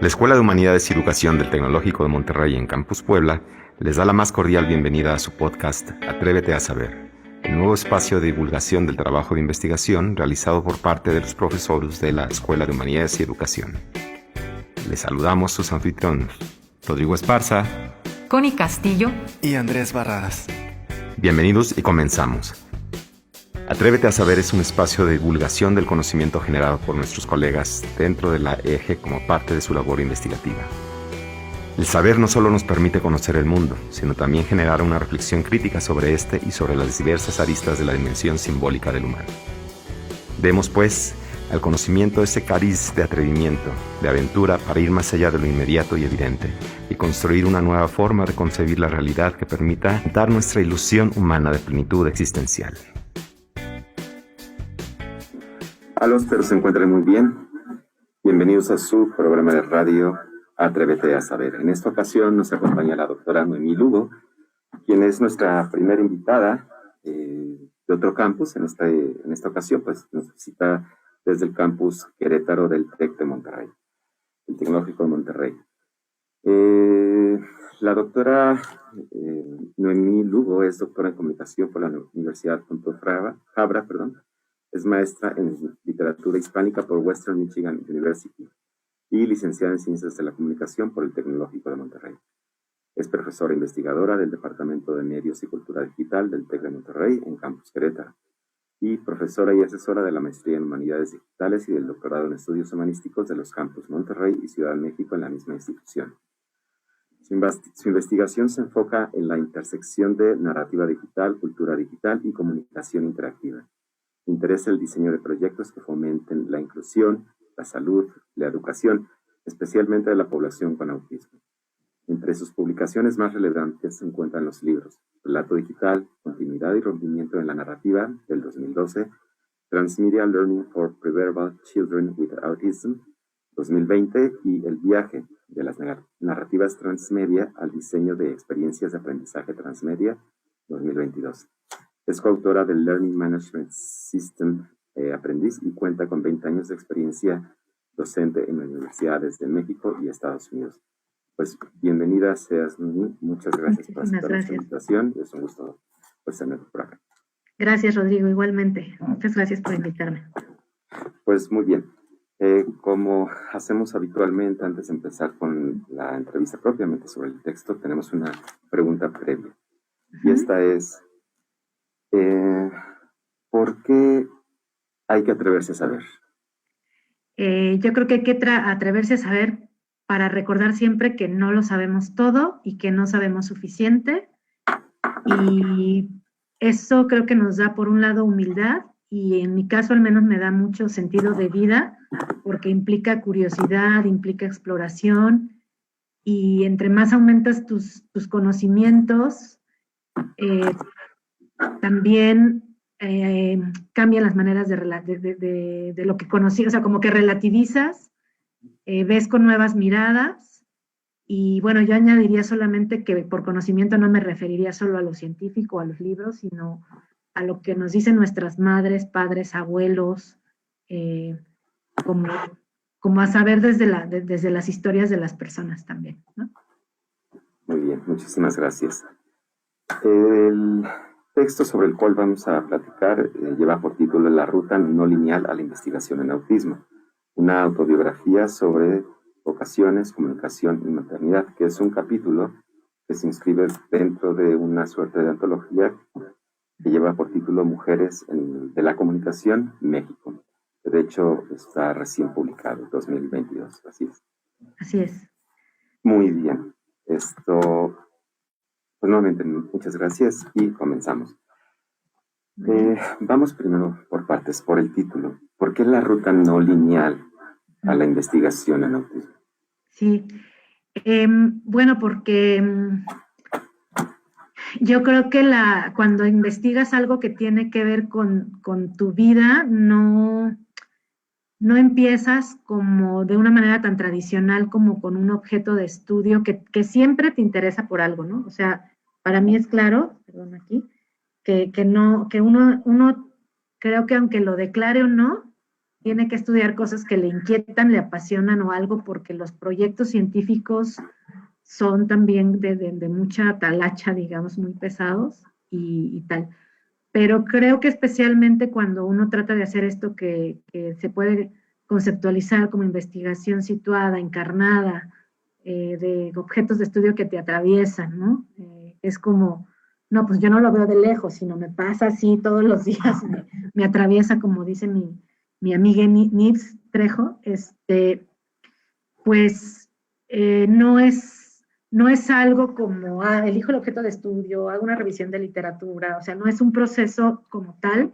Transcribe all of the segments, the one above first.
La Escuela de Humanidades y Educación del Tecnológico de Monterrey en Campus Puebla les da la más cordial bienvenida a su podcast Atrévete a Saber, el nuevo espacio de divulgación del trabajo de investigación realizado por parte de los profesores de la Escuela de Humanidades y Educación. Les saludamos sus anfitriones, Rodrigo Esparza, Connie Castillo y Andrés Barradas. Bienvenidos y comenzamos. Atrévete a Saber es un espacio de divulgación del conocimiento generado por nuestros colegas dentro de la EGE como parte de su labor investigativa. El saber no solo nos permite conocer el mundo, sino también generar una reflexión crítica sobre este y sobre las diversas aristas de la dimensión simbólica del humano. Demos, pues, al conocimiento ese cariz de atrevimiento, de aventura para ir más allá de lo inmediato y evidente y construir una nueva forma de concebir la realidad que permita dar nuestra ilusión humana de plenitud existencial. Hola, espero se encuentren muy bien. Bienvenidos a su programa de radio Atrévete a Saber. En esta ocasión nos acompaña la doctora Noemí Lugo, quien es nuestra primera invitada de otro campus. En esta ocasión pues nos visita desde el campus Querétaro del TEC de Monterrey, el Tecnológico de Monterrey. La doctora Noemí Lugo es doctora en comunicación por la Universidad Fabra, es maestra en literatura hispánica por Western Michigan University y licenciada en Ciencias de la Comunicación por el Tecnológico de Monterrey. Es profesora investigadora del Departamento de Medios y Cultura Digital del TEC de Monterrey en Campus Querétaro y profesora y asesora de la maestría en Humanidades Digitales y del doctorado en Estudios Humanísticos de los campus Monterrey y Ciudad de México en la misma institución. Su investigación se enfoca en la intersección de narrativa digital, cultura digital y comunicación interactiva. Interesa el diseño de proyectos que fomenten la inclusión, la salud, la educación, especialmente de la población con autismo. Entre sus publicaciones más relevantes se encuentran los libros Relato Digital, Continuidad y Rompimiento en la Narrativa, del 2012, Transmedia Learning for Preverbal Children with Autism, 2020, y El viaje de las narrativas transmedia al diseño de experiencias de aprendizaje transmedia, 2022. Es coautora del Learning Management System Aprendiz y cuenta con 20 años de experiencia docente en universidades de México y Estados Unidos. Pues bienvenida seas, Nuni. Muchas gracias por aceptar nuestra invitación. Es un gusto tenerte por acá. Gracias, Rodrigo, igualmente. Muchas gracias por invitarme. Pues muy bien. Como hacemos habitualmente antes de empezar con la entrevista propiamente sobre el texto, tenemos una pregunta previa. Y esta es: ¿por qué hay que atreverse a saber? Yo creo que hay que atreverse a saber para recordar siempre que no lo sabemos todo y que no sabemos suficiente. Y eso creo que nos da, por un lado, humildad, y en mi caso al menos me da mucho sentido de vida, porque implica curiosidad, implica exploración, y entre más aumentas tus conocimientos, también cambian las maneras de lo que conocí, o sea, como que relativizas, ves con nuevas miradas. Y bueno, yo añadiría solamente que por conocimiento no me referiría solo a lo científico, a los libros, sino a lo que nos dicen nuestras madres, padres, abuelos, como a saber desde las historias de las personas también, ¿no? Muy bien, muchísimas gracias. El texto sobre el cual vamos a platicar lleva por título La ruta no lineal a la investigación en autismo, una autobiografía sobre vocaciones, comunicación y maternidad, que es un capítulo que se inscribe dentro de una suerte de antología que lleva por título Mujeres de la Comunicación, México. De hecho, está recién publicado, 2022, así es. Así es. Muy bien. Pues nuevamente, muchas gracias y comenzamos. Vamos primero por partes, por el título. ¿Por qué la ruta no lineal a la investigación en autismo? Sí, bueno, porque yo creo que cuando investigas algo que tiene que ver con tu vida, no empiezas como de una manera tan tradicional como con un objeto de estudio que siempre te interesa por algo, ¿no? O sea, para mí es claro, perdón aquí, que uno creo que aunque lo declare o no, tiene que estudiar cosas que le inquietan, le apasionan o algo, porque los proyectos científicos son también de mucha talacha, digamos, muy pesados y tal. Pero creo que especialmente cuando uno trata de hacer esto que se puede conceptualizar como investigación situada, encarnada, de objetos de estudio que te atraviesan, ¿no? Es como, no, pues yo no lo veo de lejos, sino me pasa así todos los días, me atraviesa, como dice mi amiga Nibs Trejo, pues no es algo como, elijo el objeto de estudio, hago una revisión de literatura, o sea, no es un proceso como tal,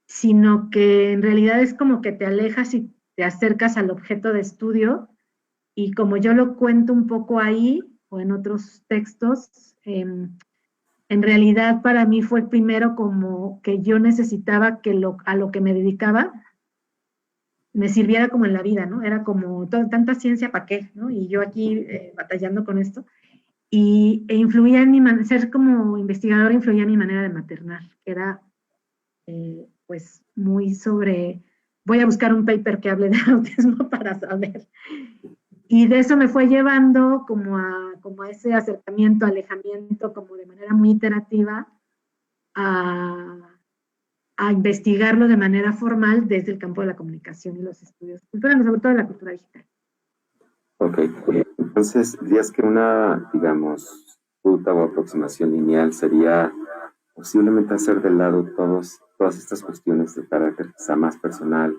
sino que en realidad es como que te alejas y te acercas al objeto de estudio, y como yo lo cuento un poco ahí, o en otros textos, en realidad para mí fue primero como que yo necesitaba que a lo que me dedicaba me sirviera como en la vida, ¿no? Era como tanta ciencia, ¿para qué? ¿No? Y yo aquí batallando con esto. Influía en ser como investigadora, influía en mi manera de maternar, que era pues muy sobre, voy a buscar un paper que hable de autismo para saber. Y de eso me fue llevando como a ese acercamiento, alejamiento, como de manera muy iterativa, a investigarlo de manera formal desde el campo de la comunicación y los estudios culturales, sobre todo de la cultura digital. Ok, entonces dirías que una, digamos, ruta o aproximación lineal sería posiblemente hacer de lado todas estas cuestiones de carácter quizá más personal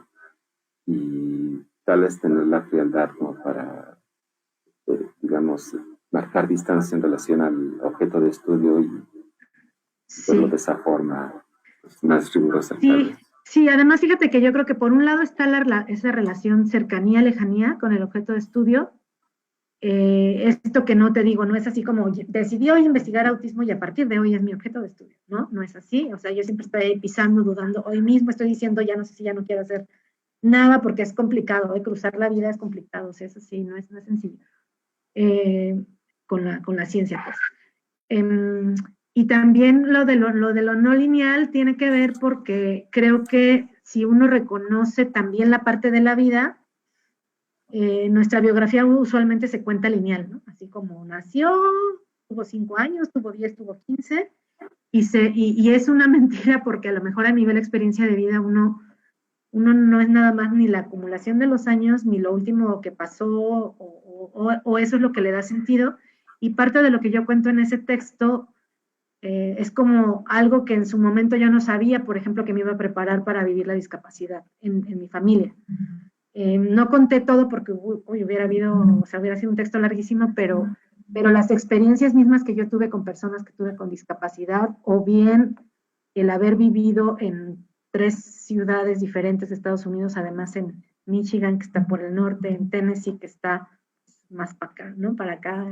y tal vez tener la frialdad como para, digamos, marcar distancia en relación al objeto de estudio y verlo de esa forma pues, más rigurosa. Sí, sí, además fíjate que yo creo que por un lado está esa relación cercanía-lejanía con el objeto de estudio. Esto que no te digo, no es así como decidí hoy investigar autismo y a partir de hoy es mi objeto de estudio, ¿no? No es así, o sea, yo siempre estoy ahí pisando, dudando, hoy mismo estoy diciendo ya no sé si ya no quiero hacer nada porque es complicado, cruzar la vida es complicado, o sea, eso sí, no es sencillo, con la ciencia, pues. Y también lo de lo no lineal tiene que ver porque creo que si uno reconoce también la parte de la vida, nuestra biografía usualmente se cuenta lineal, ¿no? Así como nació, tuvo 5 años, tuvo 10, tuvo 15, y es una mentira porque a lo mejor a nivel de experiencia de vida uno no es nada más ni la acumulación de los años, ni lo último que pasó, o eso es lo que le da sentido, y parte de lo que yo cuento en ese texto es como algo que en su momento yo no sabía, por ejemplo, que me iba a preparar para vivir la discapacidad en mi familia. No conté todo porque hubiera sido un texto larguísimo, pero las experiencias mismas que yo tuve con personas que tuve con discapacidad, o bien el haber vivido en 3 ciudades diferentes de Estados Unidos, además en Michigan, que está por el norte, en Tennessee, que está más para acá, ¿no? Para acá,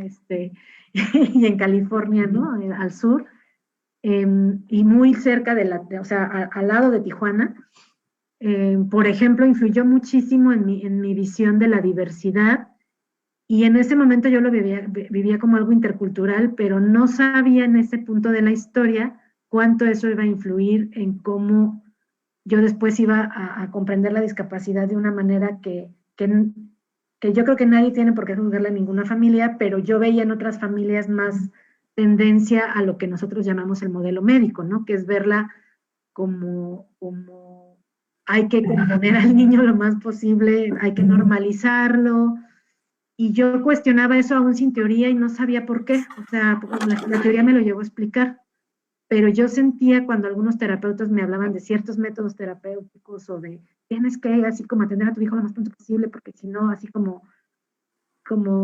y en California, ¿no? Al sur, y muy cerca o sea, al lado de Tijuana. Por ejemplo, influyó muchísimo en mi visión de la diversidad, y en ese momento yo lo vivía como algo intercultural, pero no sabía en ese punto de la historia cuánto eso iba a influir en cómo yo después iba a comprender la discapacidad de una manera que yo creo que nadie tiene por qué juzgarla en ninguna familia, pero yo veía en otras familias más tendencia a lo que nosotros llamamos el modelo médico, ¿no? Que es verla como hay que componer al niño lo más posible, hay que normalizarlo, y yo cuestionaba eso aún sin teoría y no sabía por qué, o sea, la teoría me lo llevó a explicar, pero yo sentía cuando algunos terapeutas me hablaban de ciertos métodos terapéuticos o de tienes que así como atender a tu hijo lo más pronto posible porque si no, así como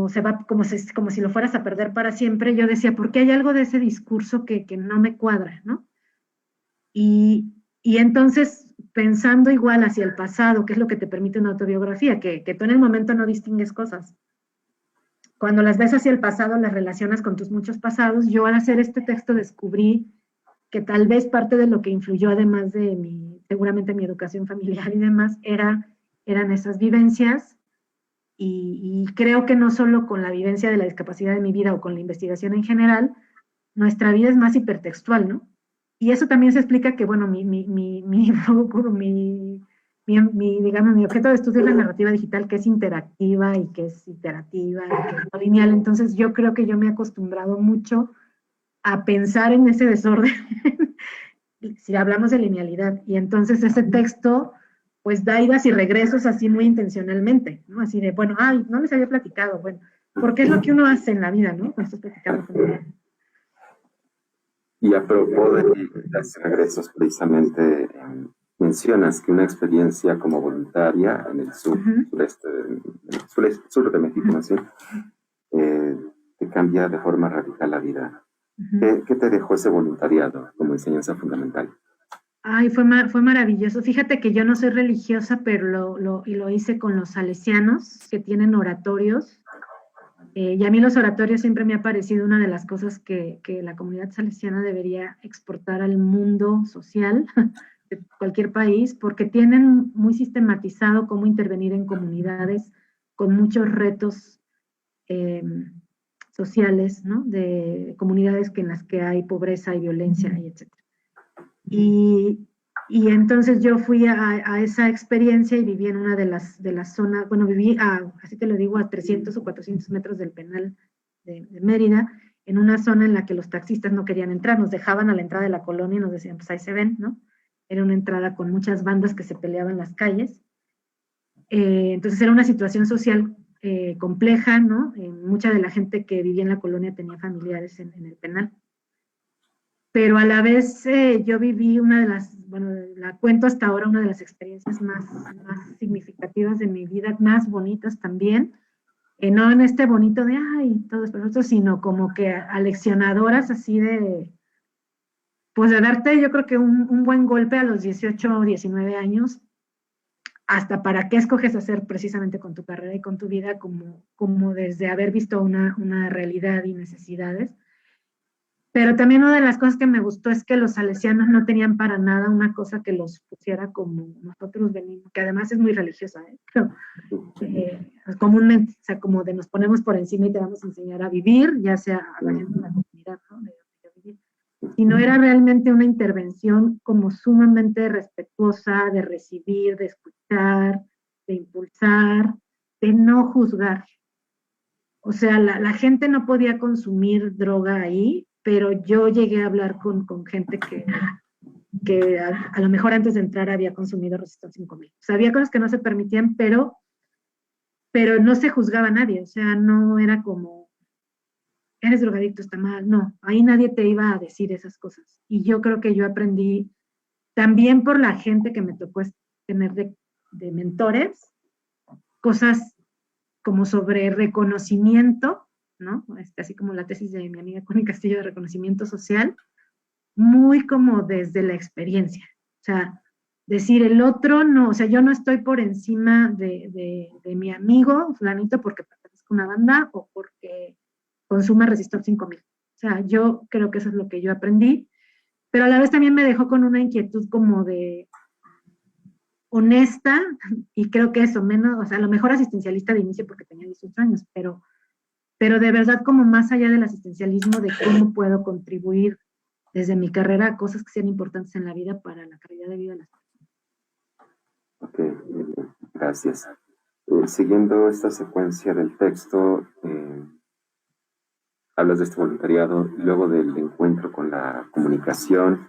se va, como si lo fueras a perder para siempre, yo decía, ¿por qué hay algo de ese discurso que no me cuadra, ¿no? Y entonces, pensando igual hacia el pasado, que es lo que te permite una autobiografía, que tú en el momento no distingues cosas. Cuando las ves hacia el pasado, las relacionas con tus muchos pasados. Yo al hacer este texto descubrí que tal vez parte de lo que influyó, además de seguramente mi educación familiar y demás, eran esas vivencias. Y creo que no solo con la vivencia de la discapacidad de mi vida o con la investigación en general, nuestra vida es más hipertextual, ¿no? Y eso también se explica que, bueno, mi digamos, mi objeto de estudio es la narrativa digital, que es interactiva y que es iterativa y que es no lineal. Entonces yo creo que yo me he acostumbrado mucho a pensar en ese desorden, si hablamos de linealidad. Y entonces ese texto, pues da idas y regresos así muy intencionalmente, ¿no? Así de, bueno, ay, no les había platicado, bueno, porque es lo que uno hace en la vida, ¿no? Cuando estás platicando con uno. Y a propósito de los regresos, precisamente mencionas que una experiencia como voluntaria en el sur de México, ¿no? Sí, te cambia de forma radical la vida. ¿Qué te dejó ese voluntariado como enseñanza fundamental? Ay, fue maravilloso. Fíjate que yo no soy religiosa, pero lo hice con los salesianos, que tienen oratorios. Y a mí los oratorios siempre me ha parecido una de las cosas que la comunidad salesiana debería exportar al mundo social de cualquier país, porque tienen muy sistematizado cómo intervenir en comunidades con muchos retos eh, sociales, ¿no? De comunidades en las que hay pobreza y violencia, y etc. Y entonces yo fui a esa experiencia y viví en una de las zonas, bueno, viví, así te lo digo, a 300 o 400 metros del penal de Mérida, en una zona en la que los taxistas no querían entrar, nos dejaban a la entrada de la colonia y nos decían, pues ahí se ven, ¿no? Era una entrada con muchas bandas que se peleaban en las calles. Entonces era una situación social compleja, ¿no? Mucha de la gente que vivía en la colonia tenía familiares en el penal. Pero a la vez yo viví una de las, bueno, la cuento hasta ahora, una de las experiencias más significativas de mi vida, más bonitas también, no en este bonito de, ay, todo es perfecto, sino como que aleccionadoras así de, pues de darte yo creo que un buen golpe a los 18 o 19 años, hasta para qué escoges hacer precisamente con tu carrera y con tu vida, como desde haber visto una realidad y necesidades. Pero también una de las cosas que me gustó es que los salesianos no tenían para nada una cosa que los pusiera como nosotros venimos, que además es muy religiosa, ¿eh? Pero, comúnmente, o sea, como de nos ponemos por encima y te vamos a enseñar a vivir, ya sea a la gente de la comunidad, ¿no? De vivir. Sino era realmente una intervención como sumamente respetuosa, de recibir, de escuchar, de impulsar, de no juzgar. O sea, la gente no podía consumir droga ahí, pero yo llegué a hablar con gente que a lo mejor antes de entrar había consumido Resistol 5000. O sea, había cosas que no se permitían, pero no se juzgaba a nadie. O sea, no era como, eres drogadicto, está mal. No, ahí nadie te iba a decir esas cosas. Y yo creo que yo aprendí también por la gente que me tocó tener de mentores, cosas como sobre reconocimiento, ¿no? Así como la tesis de mi amiga Connie Castillo de reconocimiento social, muy como desde la experiencia. O sea, decir el otro no, o sea, yo no estoy por encima de mi amigo, fulanito, porque pertenezco a una banda o porque consuma Resistor 5000. O sea, yo creo que eso es lo que yo aprendí, pero a la vez también me dejó con una inquietud como de honesta, y creo que eso, menos, o sea, a lo mejor asistencialista de inicio porque tenía 18 años, pero de verdad como más allá del asistencialismo, de cómo puedo contribuir desde mi carrera a cosas que sean importantes en la vida para la calidad de vida de las personas. Ok, gracias. Siguiendo esta secuencia del texto, hablas de este voluntariado, luego del encuentro con la comunicación,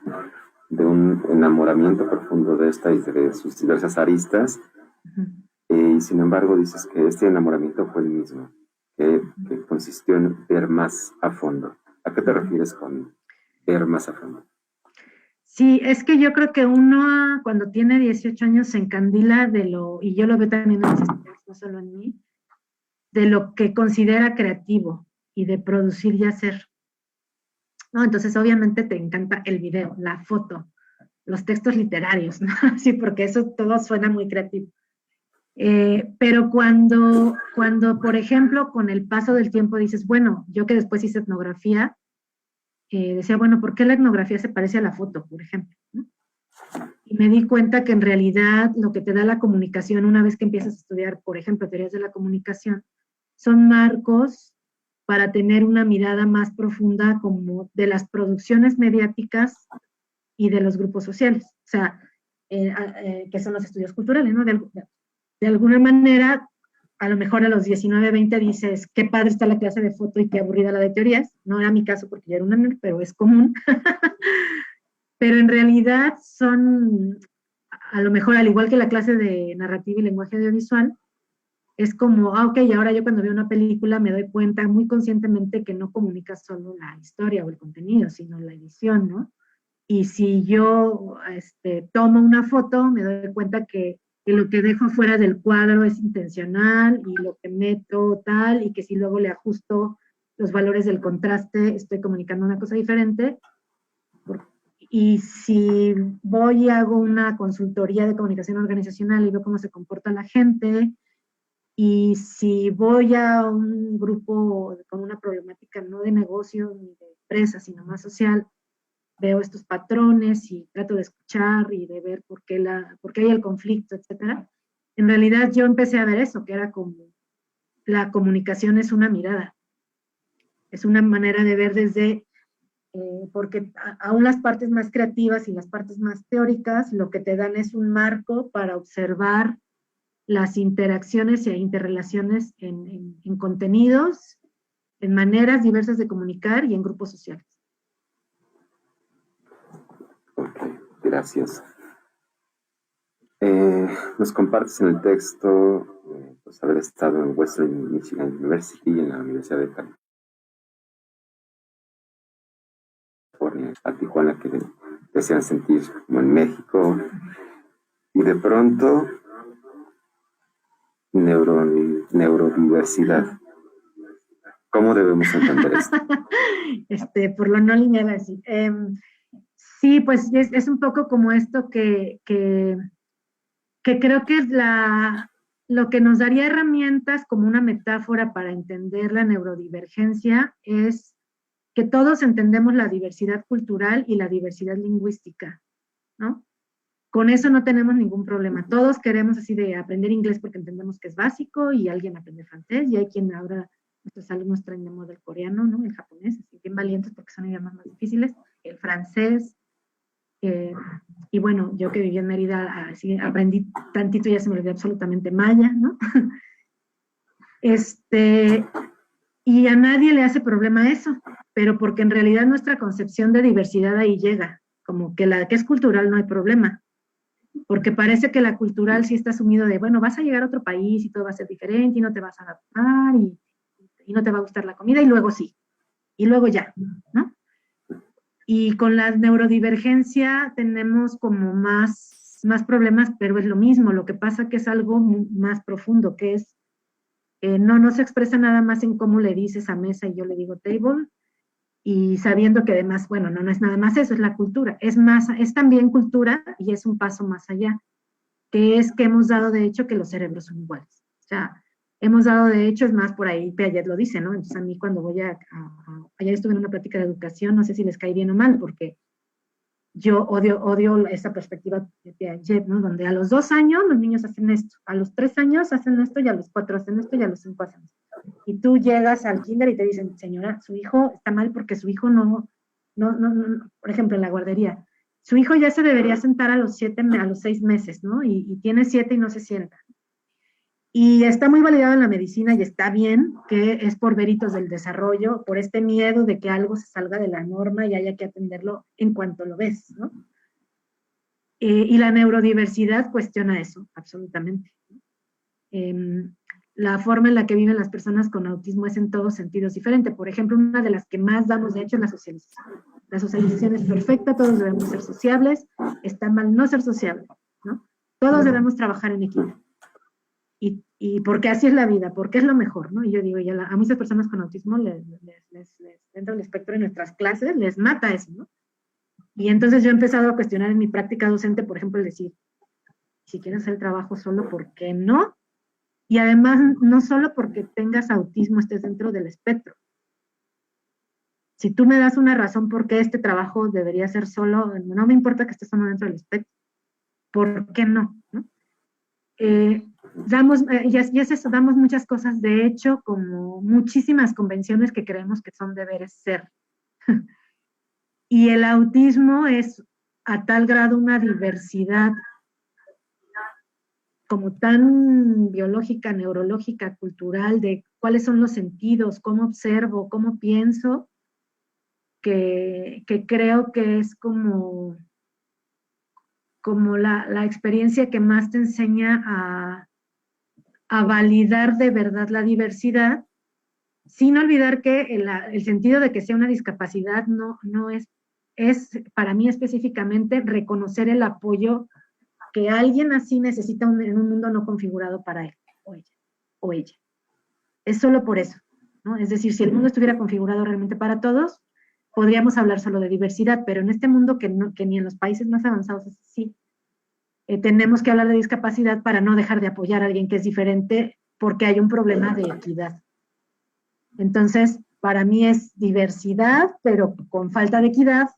de un enamoramiento profundo de esta y de sus diversas aristas, y sin embargo dices que este enamoramiento fue el mismo, que consistió en ver más a fondo. ¿A qué te refieres con ver más a fondo? Sí, es que yo creo que uno cuando tiene 18 años se encandila de lo, y yo lo veo también en mis estudiantes, no solo en mí, de lo que considera creativo y de producir y hacer. ¿No? Entonces obviamente te encanta el video, la foto, los textos literarios, ¿no? Sí, porque eso todo suena muy creativo. Pero cuando, por ejemplo, con el paso del tiempo dices, bueno, yo que después hice etnografía, decía, bueno, ¿por qué la etnografía se parece a la foto, por ejemplo? ¿No? Y me di cuenta que en realidad lo que te da la comunicación una vez que empiezas a estudiar, por ejemplo, teorías de la comunicación, son marcos para tener una mirada más profunda como de las producciones mediáticas y de los grupos sociales. O sea, que son los estudios culturales, ¿no? De alguna manera, a lo mejor a los 19, 20 dices, qué padre está la clase de foto y qué aburrida la de teorías. No era mi caso porque yo era una nerd, pero es común. Pero en realidad son, a lo mejor al igual que la clase de narrativa y lenguaje audiovisual, es como, ok, ahora yo cuando veo una película me doy cuenta muy conscientemente que no comunica solo la historia o el contenido, sino la edición, ¿no? Y si yo tomo una foto, me doy cuenta que lo que dejo fuera del cuadro es intencional y lo que meto tal, y que si luego le ajusto los valores del contraste, estoy comunicando una cosa diferente. Y si voy y hago una consultoría de comunicación organizacional y veo cómo se comporta la gente, y si voy a un grupo con una problemática no de negocio ni de empresa, sino más social, veo estos patrones y trato de escuchar y de ver por qué hay el conflicto, etcétera. En realidad yo empecé a ver eso, que era como la comunicación es una mirada, es una manera de ver desde, porque aún las partes más creativas y las partes más teóricas lo que te dan es un marco para observar las interacciones e interrelaciones en contenidos, en maneras diversas de comunicar y en grupos sociales. Ok, gracias. Nos compartes en el texto pues haber estado en Western Michigan University, en la Universidad de California, a Tijuana, que te hacían sentir como en México, y de pronto neurodiversidad. ¿Cómo debemos entender esto? Por lo no lineal así. Sí, pues es un poco como esto que creo que es lo que nos daría herramientas como una metáfora para entender la neurodivergencia es que todos entendemos la diversidad cultural y la diversidad lingüística, ¿no? Con eso no tenemos ningún problema. Todos queremos así de aprender inglés porque entendemos que es básico y alguien aprende francés y hay quien ahora, nuestros alumnos traen de moda el coreano, ¿no? El japonés, así bien valientes porque son idiomas más difíciles, el francés. Y bueno, yo que viví en Mérida, así aprendí tantito y ya se me olvidó absolutamente maya, ¿no? Y a nadie le hace problema eso, pero porque en realidad nuestra concepción de diversidad ahí llega, como que la que es cultural no hay problema, porque parece que la cultural sí está asumido de, bueno, vas a llegar a otro país y todo va a ser diferente y no te vas a adaptar y no te va a gustar la comida y luego sí, y luego ya, ¿no? Y con la neurodivergencia tenemos como más problemas, pero es lo mismo, lo que pasa que es algo más profundo, que es, no se expresa nada más en cómo le dices a mesa y yo le digo table, y sabiendo que además, bueno, no es nada más eso, es la cultura, es también cultura y es un paso más allá, que es que hemos dado de hecho que los cerebros son iguales. O sea, hemos dado de hecho, es más, por ahí Piaget lo dice, ¿no? Entonces a mí cuando voy ayer estuve en una plática de educación, no sé si les cae bien o mal, porque yo odio esa perspectiva de Piaget, ¿no? Donde a los 2 años los niños hacen esto, a los 3 años hacen esto, y a los 4 hacen esto, y a los 5 hacen esto. Y tú llegas al kinder y te dicen, señora, su hijo está mal porque su hijo no, por ejemplo, en la guardería, su hijo ya se debería sentar a los 6 meses, ¿no? Y tiene 7 y no se sienta. Y está muy validado en la medicina y está bien que es por veritos del desarrollo, por este miedo de que algo se salga de la norma y haya que atenderlo en cuanto lo ves, ¿no? Y la neurodiversidad cuestiona eso, absolutamente. La forma en la que viven las personas con autismo es en todos sentidos diferente. Por ejemplo, una de las que más damos, de hecho, es la socialización. La socialización es perfecta, todos debemos ser sociables, está mal no ser sociable, ¿no? Todos debemos trabajar en equipo. Y porque así es la vida, porque es lo mejor, ¿no? Y yo digo, a muchas personas con autismo dentro del espectro de nuestras clases les mata eso, ¿no? Y entonces yo he empezado a cuestionar en mi práctica docente, por ejemplo, el decir, si quieres hacer el trabajo solo, ¿por qué no? Y además, no solo porque tengas autismo estés dentro del espectro. Si tú me das una razón por qué este trabajo debería ser solo, no me importa que estés solo dentro del espectro. ¿Por qué no? ¿No? Y es eso, damos muchas cosas, de hecho, como muchísimas convenciones que creemos que son deberes ser. Y el autismo es a tal grado una diversidad como tan biológica, neurológica, cultural, de cuáles son los sentidos, cómo observo, cómo pienso, que creo que es como la experiencia que más te enseña a validar de verdad la diversidad, sin olvidar que el sentido de que sea una discapacidad no es para mí específicamente reconocer el apoyo que alguien así necesita en un mundo no configurado para él o ella. Es solo por eso, ¿no? Es decir, si el mundo estuviera configurado realmente para todos, podríamos hablar solo de diversidad, pero en este mundo que ni en los países más avanzados es así, tenemos que hablar de discapacidad para no dejar de apoyar a alguien que es diferente porque hay un problema de equidad. Entonces, para mí es diversidad, pero con falta de equidad,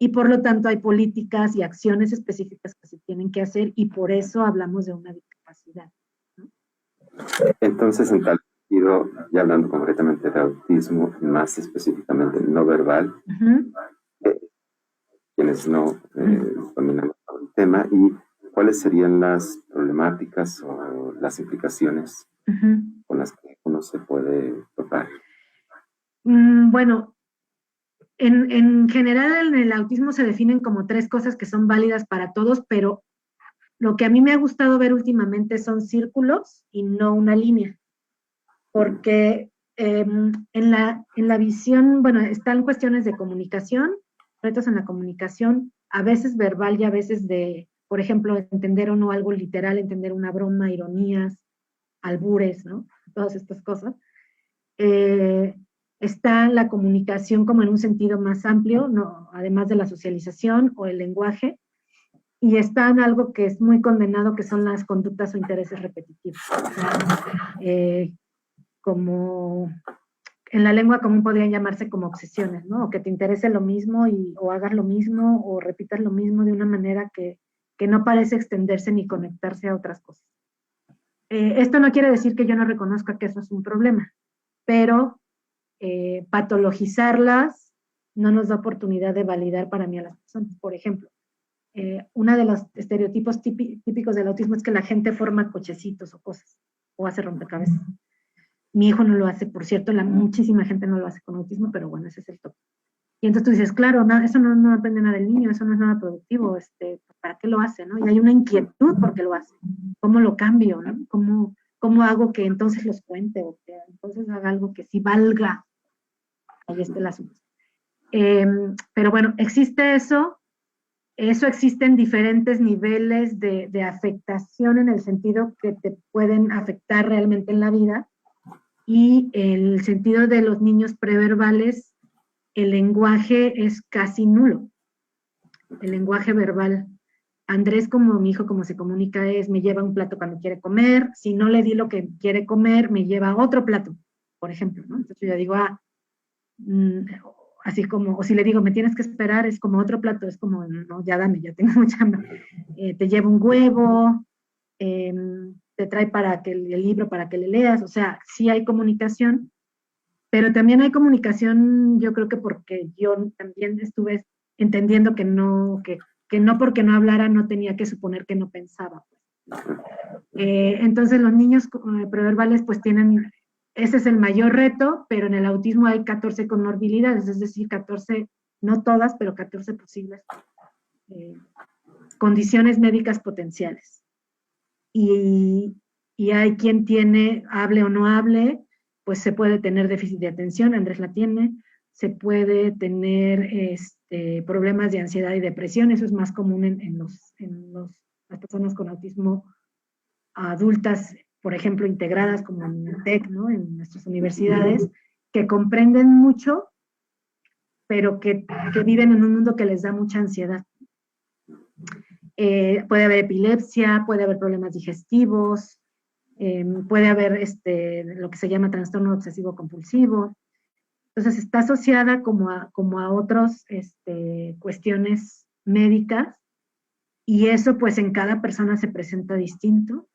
y por lo tanto hay políticas y acciones específicas que se tienen que hacer, y por eso hablamos de una discapacidad, ¿no? Entonces, en tal sentido, ya hablando concretamente de autismo, más específicamente no verbal, quienes no dominan el tema, y cuáles serían las problemáticas o las implicaciones con las que uno se puede topar. Bueno, en general en el autismo se definen como 3 cosas que son válidas para todos, pero lo que a mí me ha gustado ver últimamente son círculos y no una línea, porque en la visión, bueno, están cuestiones de comunicación, retos en la comunicación, a veces verbal y a veces de, por ejemplo, entender o no algo literal, entender una broma, ironías, albures, ¿no? Todas estas cosas. Está la comunicación como en un sentido más amplio, ¿no? Además de la socialización o el lenguaje, y está en algo que es muy condenado, que son las conductas o intereses repetitivos. Como en la lengua común podrían llamarse como obsesiones, ¿no? O que te interese lo mismo o hagas lo mismo o repitas lo mismo de una manera que no parece extenderse ni conectarse a otras cosas. Esto no quiere decir que yo no reconozca que eso es un problema, pero patologizarlas no nos da oportunidad de validar para mí a las personas. Por ejemplo, uno de los estereotipos típicos del autismo es que la gente forma cochecitos o cosas, o hace rompecabezas. Mi hijo no lo hace, por cierto, muchísima gente no lo hace con autismo, pero bueno, ese es el top. Y entonces tú dices, claro, eso no aprende nada del niño, eso no es nada productivo, ¿para qué lo hace, no? Y hay una inquietud por qué lo hace. ¿Cómo lo cambio, no? ¿Cómo hago que entonces los cuente o que entonces haga algo que sí valga? Ahí está el asunto. Pero bueno, existe eso existe en diferentes niveles de afectación, en el sentido que te pueden afectar realmente en la vida, y el sentido de los niños preverbales, el lenguaje es casi nulo, el lenguaje verbal. Andrés, como mi hijo, como se comunica me lleva un plato cuando quiere comer, si no le di lo que quiere comer, me lleva otro plato, por ejemplo, ¿no? Entonces yo digo, así como, o si le digo, me tienes que esperar, es como otro plato, es como, no, ya dame, ya tengo mucha hambre. Te lleva un huevo, te trae para que el libro para que le leas, o sea, sí hay comunicación, pero también hay comunicación, yo creo que porque yo también estuve entendiendo que no porque no hablara no tenía que suponer que no pensaba. Entonces los niños preverbales pues tienen, ese es el mayor reto, pero en el autismo hay 14 comorbilidades, es decir, 14, no todas, pero 14 posibles condiciones médicas potenciales. Y hay quien tiene, hable o no hable, pues se puede tener déficit de atención, Andrés la tiene, se puede tener problemas de ansiedad y depresión, eso es más común en las personas con autismo adultas, por ejemplo, integradas como en el TEC, ¿no? En nuestras universidades, que comprenden mucho, pero que viven en un mundo que les da mucha ansiedad. Puede haber epilepsia, puede haber problemas digestivos, puede haber lo que se llama trastorno obsesivo compulsivo. Entonces está asociada como a otras cuestiones médicas, y eso pues en cada persona se presenta distinto.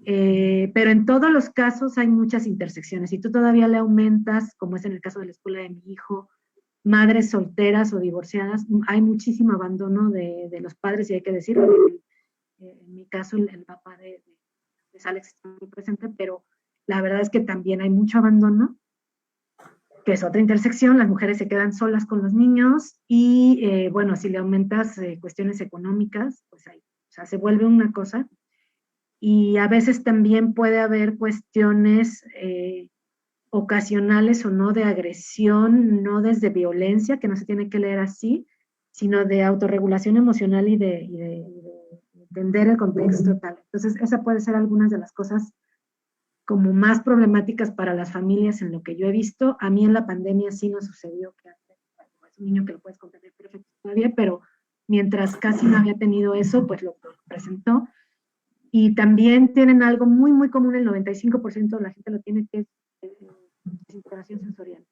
Pero en todos los casos hay muchas intersecciones. Si tú todavía le aumentas, como es en el caso de la escuela de mi hijo, madres solteras o divorciadas, hay muchísimo abandono de los padres, y hay que decirlo, en mi caso el papá de Alex está muy presente, pero la verdad es que también hay mucho abandono, que es otra intersección. Las mujeres se quedan solas con los niños y, bueno, si le aumentas cuestiones económicas, pues ahí, o sea, se vuelve una cosa. Y a veces también puede haber cuestiones ocasionales o no de agresión, no desde violencia, que no se tiene que leer así, sino de autorregulación emocional y de entender el contexto tal. Entonces, esa puede ser algunas de las cosas como más problemáticas para las familias en lo que yo he visto. A mí en la pandemia sí nos sucedió que es un niño que lo puedes comprender perfecto todavía, pero mientras casi no había tenido eso, pues lo presentó. Y también tienen algo muy, muy común, el 95% de la gente lo tiene, que es desintegración sensorial.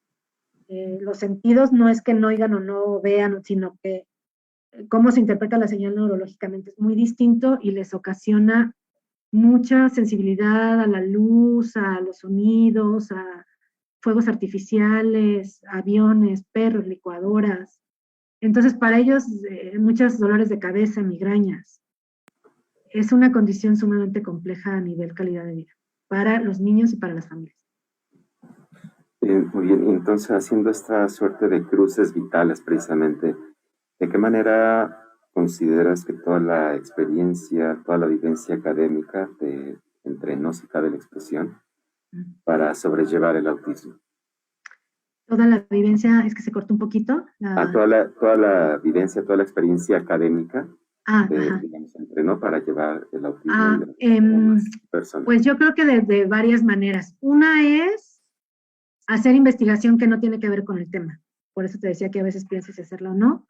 Los sentidos no es que no oigan o no vean, sino que cómo se interpreta la señal neurológicamente es muy distinto y les ocasiona mucha sensibilidad a la luz, a los sonidos, a fuegos artificiales, aviones, perros, licuadoras. Entonces, para ellos, muchos dolores de cabeza, migrañas. Es una condición sumamente compleja a nivel calidad de vida, para los niños y para las familias. Muy bien, entonces haciendo esta suerte de cruces vitales precisamente, ¿de qué manera consideras que toda la experiencia, toda la vivencia académica te entrenó, si cabe la expresión, para sobrellevar el autismo? Toda la vivencia, es que se cortó un poquito. Toda la vivencia, toda la experiencia académica Ajá. digamos, entrenó para llevar el autismo personas. Pues yo creo que de varias maneras. Una es hacer investigación que no tiene que ver con el tema. Por eso te decía que a veces piensas si hacerla o no,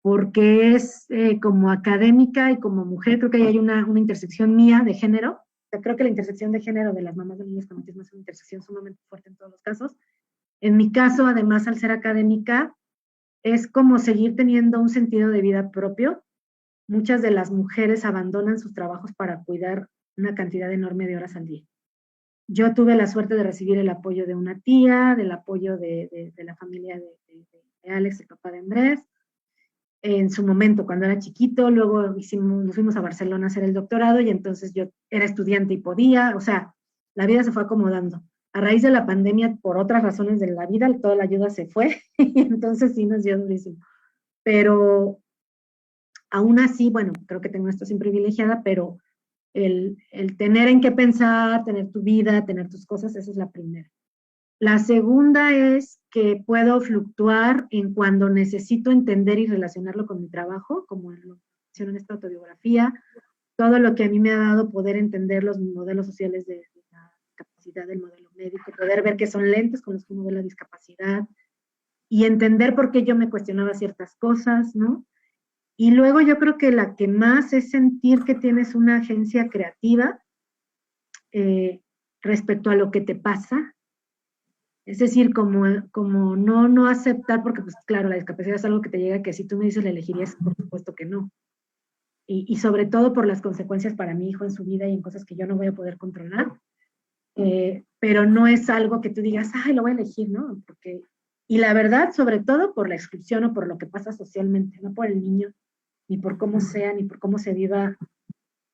porque es como académica y como mujer, creo que ahí hay una intersección mía de género. O sea, creo que la intersección de género de las mamás de niños con autismo es una intersección sumamente fuerte en todos los casos. En mi caso, además, al ser académica, es como seguir teniendo un sentido de vida propio. Muchas de las mujeres abandonan sus trabajos para cuidar una cantidad enorme de horas al día. Yo tuve la suerte de recibir el apoyo de una tía, del apoyo de la familia de Alex, el papá de Andrés, en su momento cuando era chiquito. Luego nos fuimos a Barcelona a hacer el doctorado y entonces yo era estudiante y podía, o sea, la vida se fue acomodando. A raíz de la pandemia, por otras razones de la vida, toda la ayuda se fue y entonces sí nos dio durísimo. Pero aún así, bueno, creo que tengo una situación privilegiada, pero el tener en qué pensar, tener tu vida, tener tus cosas, esa es la primera. La segunda es que puedo fluctuar en cuando necesito entender y relacionarlo con mi trabajo, como lo menciono en esta autobiografía, todo lo que a mí me ha dado poder entender los modelos sociales de la discapacidad, del modelo médico, poder ver que son lentes con los que uno ve la discapacidad y entender por qué yo me cuestionaba ciertas cosas, ¿no? Y luego yo creo que la que más es sentir que tienes una agencia creativa respecto a lo que te pasa. Es decir, como no aceptar, porque pues claro, la discapacidad es algo que te llega que si tú me dices la elegirías, por supuesto que no. Y sobre todo por las consecuencias para mi hijo en su vida y en cosas que yo no voy a poder controlar. Pero no es algo que tú digas, ay, lo voy a elegir, ¿no? Porque, y la verdad, sobre todo por la exclusión o por lo que pasa socialmente, no por el niño, ni por cómo sea, ni por cómo se viva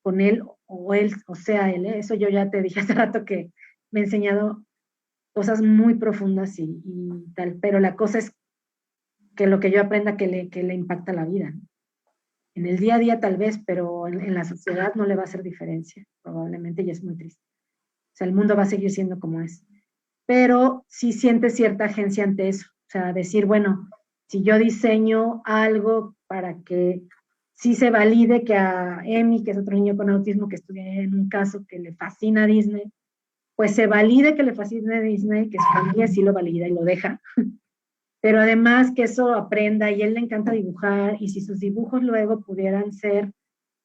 con él, o sea él, ¿eh? Eso yo ya te dije hace rato que me he enseñado cosas muy profundas y tal, pero la cosa es que lo que yo aprenda que le impacta la vida. En el día a día tal vez, pero en la sociedad no le va a hacer diferencia, probablemente, y es muy triste. O sea, el mundo va a seguir siendo como es. Pero sí siente cierta agencia ante eso. O sea, decir, bueno, si yo diseño algo para que sí se valide que a Emi, que es otro niño con autismo que estudia en un caso que le fascina a Disney, pues se valide que le fascine a Disney, que su familia sí lo valida y lo deja, pero además que eso aprenda, y a él le encanta dibujar, y si sus dibujos luego pudieran ser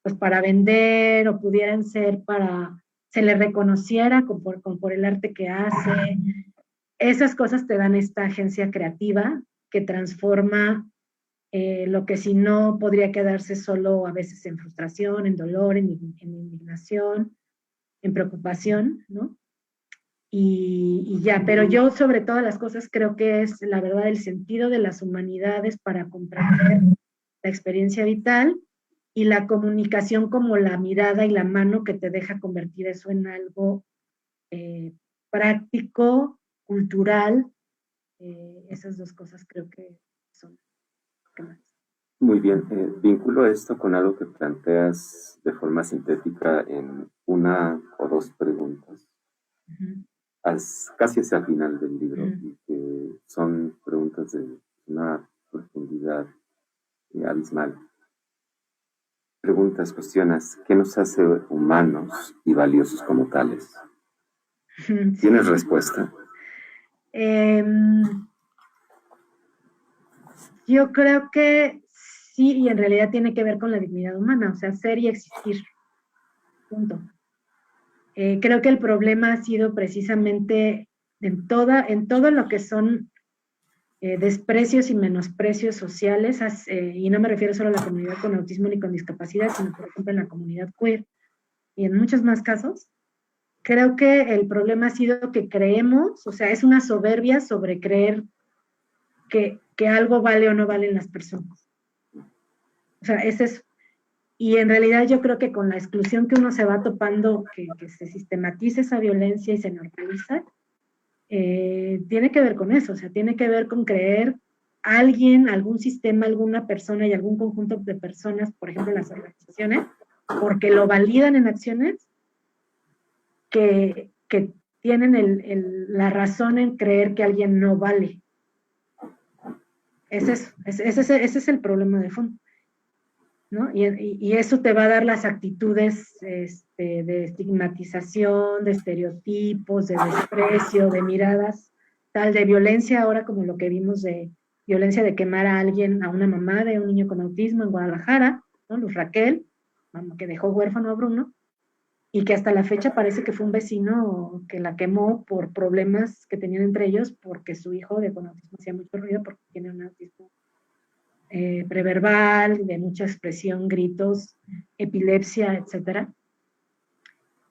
pues para vender o pudieran ser para, se le reconociera por el arte que hace, esas cosas te dan esta agencia creativa que transforma lo que si no podría quedarse solo a veces en frustración, en dolor, en indignación, en preocupación, ¿no? Y ya, pero yo sobre todas las cosas creo que es la verdad el sentido de las humanidades para comprender la experiencia vital y la comunicación como la mirada y la mano que te deja convertir eso en algo práctico, cultural. Esas dos cosas creo que son ¿qué más? Muy bien, vinculo esto con algo que planteas de forma sintética en una o dos preguntas, casi hacia el final del libro, y que son preguntas de una profundidad abismal. Preguntas, cuestionas, ¿qué nos hace humanos y valiosos como tales? ¿Tienes respuesta? Yo creo que sí, y en realidad tiene que ver con la dignidad humana, o sea, ser y existir. Punto. Creo que el problema ha sido precisamente en todo lo que son desprecios y menosprecios sociales, y no me refiero solo a la comunidad con autismo ni con discapacidad, sino por ejemplo en la comunidad queer y en muchos más casos. Creo que el problema ha sido que creemos, o sea, es una soberbia sobre creer que algo vale o no vale en las personas. O sea, ese es, y en realidad yo creo que con la exclusión que uno se va topando, que se sistematiza esa violencia y se normaliza, tiene que ver con eso, o sea, tiene que ver con creer alguien, algún sistema, alguna persona y algún conjunto de personas, por ejemplo las organizaciones, porque lo validan en acciones, que tienen la razón en creer que alguien no vale. Ese es el problema de fondo, ¿no? Y eso te va a dar las actitudes de estigmatización, de estereotipos, de desprecio, de miradas, tal de violencia, ahora como lo que vimos de violencia de quemar a alguien, a una mamá de un niño con autismo en Guadalajara, ¿no? Luz Raquel, que dejó huérfano a Bruno, y que hasta la fecha parece que fue un vecino que la quemó por problemas que tenían entre ellos, porque su hijo con autismo hacía mucho ruido, porque tiene un autismo preverbal, de mucha expresión, gritos, epilepsia, etcétera,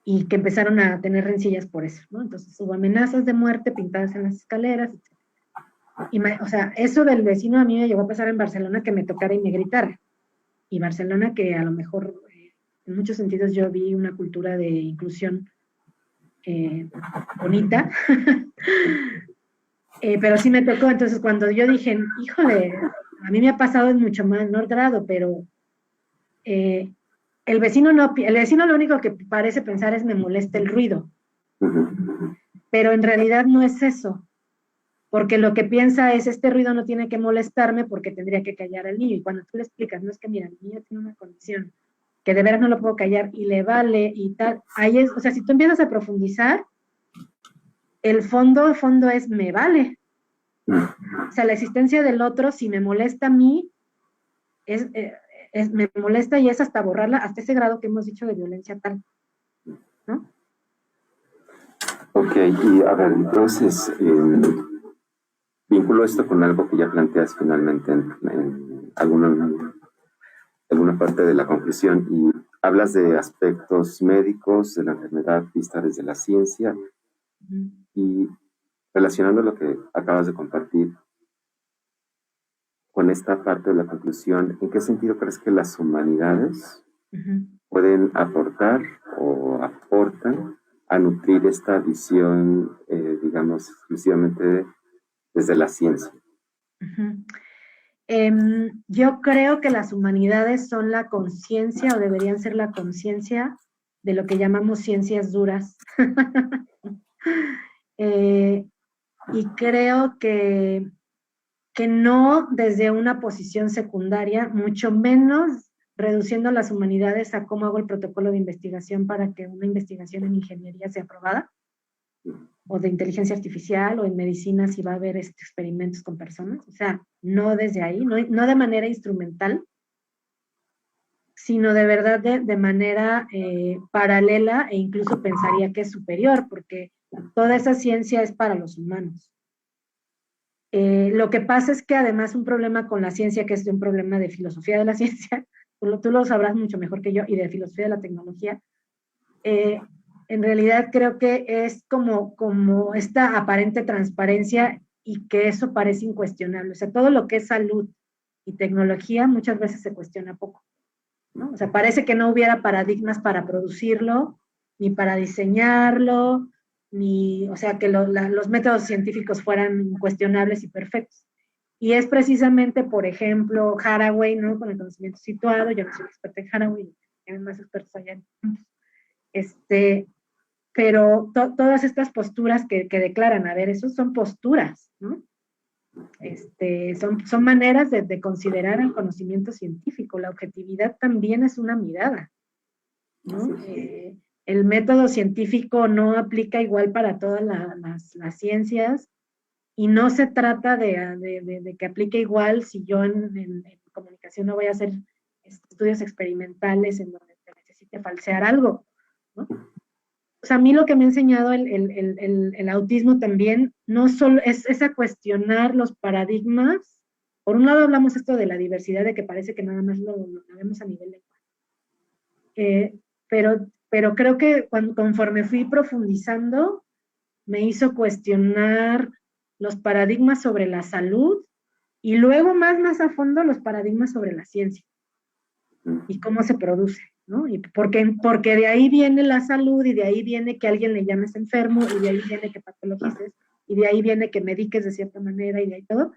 y que empezaron a tener rencillas por eso, ¿no? Entonces hubo amenazas de muerte pintadas en las escaleras, etc. O sea, eso del vecino a mí me llegó a pasar en Barcelona, que me tocara y me gritara. Y Barcelona, que a lo mejor en muchos sentidos yo vi una cultura de inclusión bonita, pero sí me tocó. Entonces cuando yo dije, híjole, a mí me ha pasado en mucho menor grado, pero el vecino lo único que parece pensar es me molesta el ruido, pero en realidad no es eso, porque lo que piensa es este ruido no tiene que molestarme porque tendría que callar al niño, y cuando tú le explicas, no es que mira, el niño tiene una condición que de veras no lo puedo callar y le vale y tal, ahí es, o sea, si tú empiezas a profundizar, el fondo es me vale. O sea, la existencia del otro, si me molesta a mí, me molesta, y es hasta borrarla, hasta ese grado que hemos dicho de violencia tal, ¿no? Ok, y a ver, entonces, vinculo esto con algo que ya planteas finalmente en alguna parte de la conclusión, y hablas de aspectos médicos de la enfermedad vista desde la ciencia, y relacionando lo que acabas de compartir con esta parte de la conclusión, ¿en qué sentido crees que las humanidades pueden aportar o aportan a nutrir esta visión, digamos, exclusivamente desde la ciencia? Yo creo que las humanidades son la conciencia, o deberían ser la conciencia, de lo que llamamos ciencias duras. Y creo que no desde una posición secundaria, mucho menos reduciendo las humanidades a cómo hago el protocolo de investigación para que una investigación en ingeniería sea aprobada, o de inteligencia artificial, o en medicina si va a haber experimentos con personas. O sea, no desde ahí, no de manera instrumental, sino de verdad de manera paralela, e incluso pensaría que es superior, porque toda esa ciencia es para los humanos. Lo que pasa es que además un problema con la ciencia, que es un problema de filosofía de la ciencia, tú lo sabrás mucho mejor que yo, y de filosofía de la tecnología, en realidad creo que es como esta aparente transparencia, y que eso parece incuestionable. O sea, todo lo que es salud y tecnología muchas veces se cuestiona poco. ¿no? O sea, parece que no hubiera paradigmas para producirlo, ni para diseñarlo, ni, o sea, que los métodos científicos fueran incuestionables y perfectos. Y es precisamente, por ejemplo, Haraway, ¿no? Con el conocimiento situado, yo no soy experta en Haraway, hay más expertos allá en campus. Pero todas estas posturas que declaran, a ver, eso son posturas, ¿no? Son maneras de considerar el conocimiento científico. La objetividad también es una mirada, ¿no? El método científico no aplica igual para todas las ciencias y no se trata de que aplique igual si yo en comunicación no voy a hacer estudios experimentales en donde se necesite falsear algo, ¿no? O sea, a mí lo que me ha enseñado el autismo también no solo es a cuestionar los paradigmas. Por un lado hablamos esto de la diversidad, de que parece que nada más lo vemos a nivel lenguaje. Pero creo que conforme fui profundizando, me hizo cuestionar los paradigmas sobre la salud y luego más a fondo los paradigmas sobre la ciencia y cómo se produce, ¿no? Y porque de ahí viene la salud y de ahí viene que alguien le llames enfermo y de ahí viene que patologices y de ahí viene que mediques de cierta manera y de ahí todo.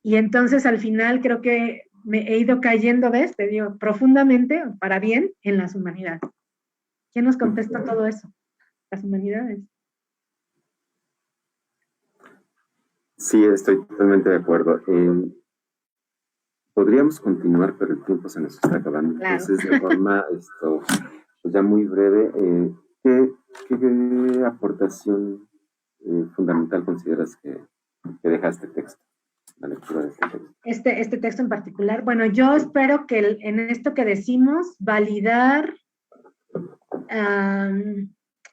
Y entonces al final creo que me he ido cayendo, ¿ves? Te digo, profundamente, para bien, en las humanidades. ¿Quién nos contesta todo eso? Las humanidades. Sí, estoy totalmente de acuerdo. Podríamos continuar, pero el tiempo se nos está acabando. Claro. Entonces, de forma pues ya muy breve, ¿qué aportación fundamental consideras que deja este texto, la lectura de este texto? Este texto en particular, bueno, yo espero que en esto que decimos, validar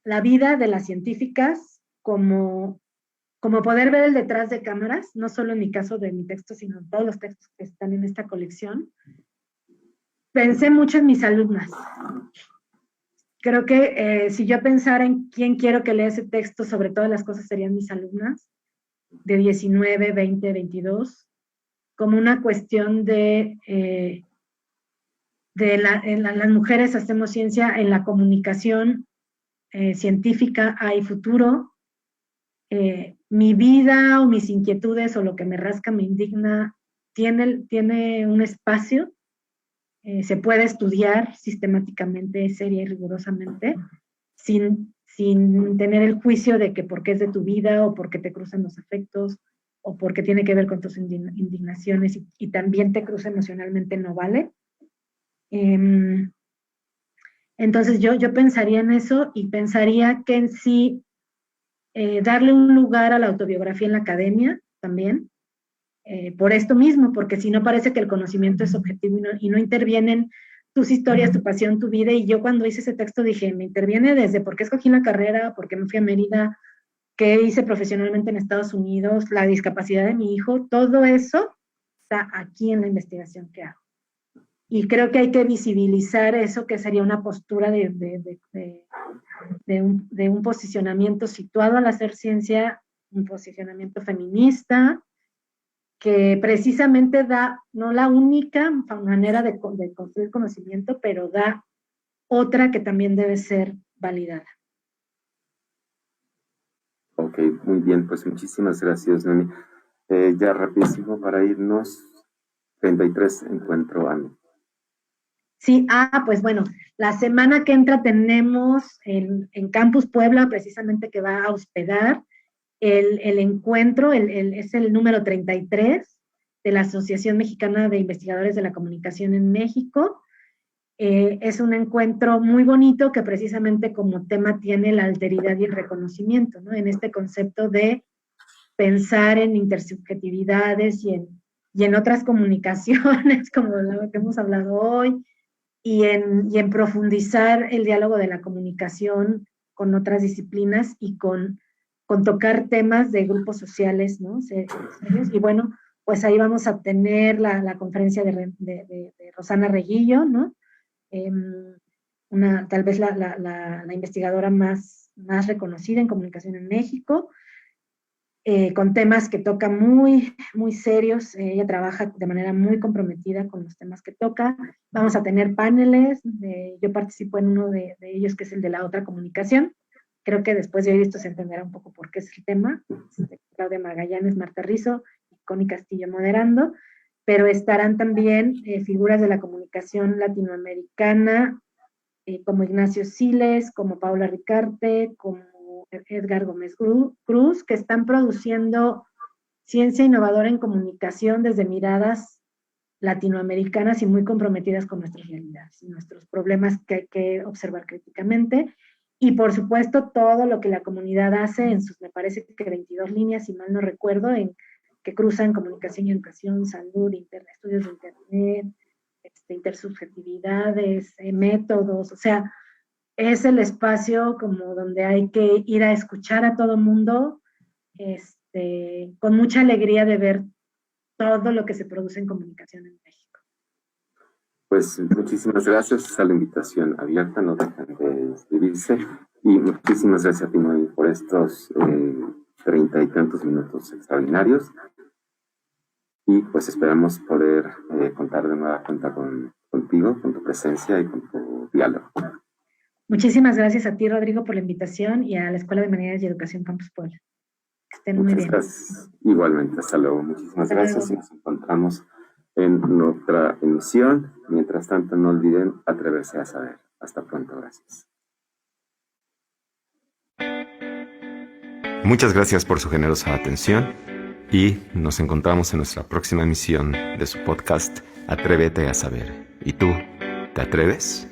la vida de las científicas como poder ver el detrás de cámaras, no solo en mi caso de mi texto, sino en todos los textos que están en esta colección. Pensé mucho en mis alumnas. Creo que si yo pensara en quién quiero que lea ese texto, sobre todas las cosas serían mis alumnas, de 19, 20, 22, como una cuestión de las mujeres hacemos ciencia, en la comunicación científica hay futuro. Mi vida o mis inquietudes o lo que me rasca, me indigna, tiene un espacio, se puede estudiar sistemáticamente, seria y rigurosamente, sin tener el juicio de que porque es de tu vida o porque te cruzan los afectos o porque tiene que ver con tus indignaciones y también te cruza emocionalmente, no vale. Entonces yo pensaría en eso y pensaría que en sí darle un lugar a la autobiografía en la academia también, por esto mismo, porque si no parece que el conocimiento es objetivo y no intervienen tus historias, tu pasión, tu vida, y yo cuando hice ese texto dije, me interviene desde por qué escogí la carrera, por qué me fui a Mérida, qué hice profesionalmente en Estados Unidos, la discapacidad de mi hijo, todo eso está aquí en la investigación que hago. Y creo que hay que visibilizar eso, que sería una postura de un posicionamiento situado al hacer ciencia, un posicionamiento feminista, que precisamente da, no la única manera de construir conocimiento, pero da otra que también debe ser validada. Ok, muy bien, pues muchísimas gracias, Noemi. Ya rapidísimo para irnos, 33 encuentro AME. Sí, pues bueno, la semana que entra tenemos en Campus Puebla, precisamente, que va a hospedar el encuentro, es el número 33 de la Asociación Mexicana de Investigadores de la Comunicación en México. Es un encuentro muy bonito que precisamente como tema tiene la alteridad y el reconocimiento, ¿no? En este concepto de pensar en intersubjetividades y en otras comunicaciones, como lo que hemos hablado hoy, y en profundizar el diálogo de la comunicación con otras disciplinas y con tocar temas de grupos sociales, ¿no? Y bueno, pues ahí vamos a tener la conferencia de Rosana Reguillo, ¿no? Tal vez la investigadora más reconocida en comunicación en México. con temas que toca muy, muy serios. Ella trabaja de manera muy comprometida con los temas que toca. Vamos a tener paneles, yo participo en uno de ellos, que es el de la otra comunicación. Creo que después de oír esto se entenderá un poco por qué es el tema. Claudia Magallanes, Marta Rizo y Connie Castillo moderando, pero estarán también figuras de la comunicación latinoamericana, como Ignacio Siles, como Paula Ricarte, como Edgar Gómez Cruz, que están produciendo ciencia innovadora en comunicación desde miradas latinoamericanas y muy comprometidas con nuestras realidades y nuestros problemas que hay que observar críticamente. Y por supuesto todo lo que la comunidad hace en sus, me parece que 22 líneas, si mal no recuerdo, que cruzan comunicación y educación, salud, estudios de internet, intersubjetividades, métodos, o sea, es el espacio como donde hay que ir a escuchar a todo mundo, con mucha alegría de ver todo lo que se produce en comunicación en México. Pues muchísimas gracias a la invitación abierta, no dejan de inscribirse, y muchísimas gracias a ti, Noemí, por estos 30 y tantos minutos extraordinarios, y pues esperamos poder contar de nueva cuenta contigo, con tu presencia y con tu diálogo. Muchísimas gracias a ti, Rodrigo, por la invitación, y a la Escuela de Humanidades y Educación Campus Puebla. Que estén muy bien. Gracias. Igualmente, hasta luego. Muchísimas gracias y nos encontramos en otra emisión. Mientras tanto, no olviden atreverse a saber. Hasta pronto, gracias. Muchas gracias por su generosa atención y nos encontramos en nuestra próxima emisión de su podcast Atrévete a saber. ¿Y tú, te atreves?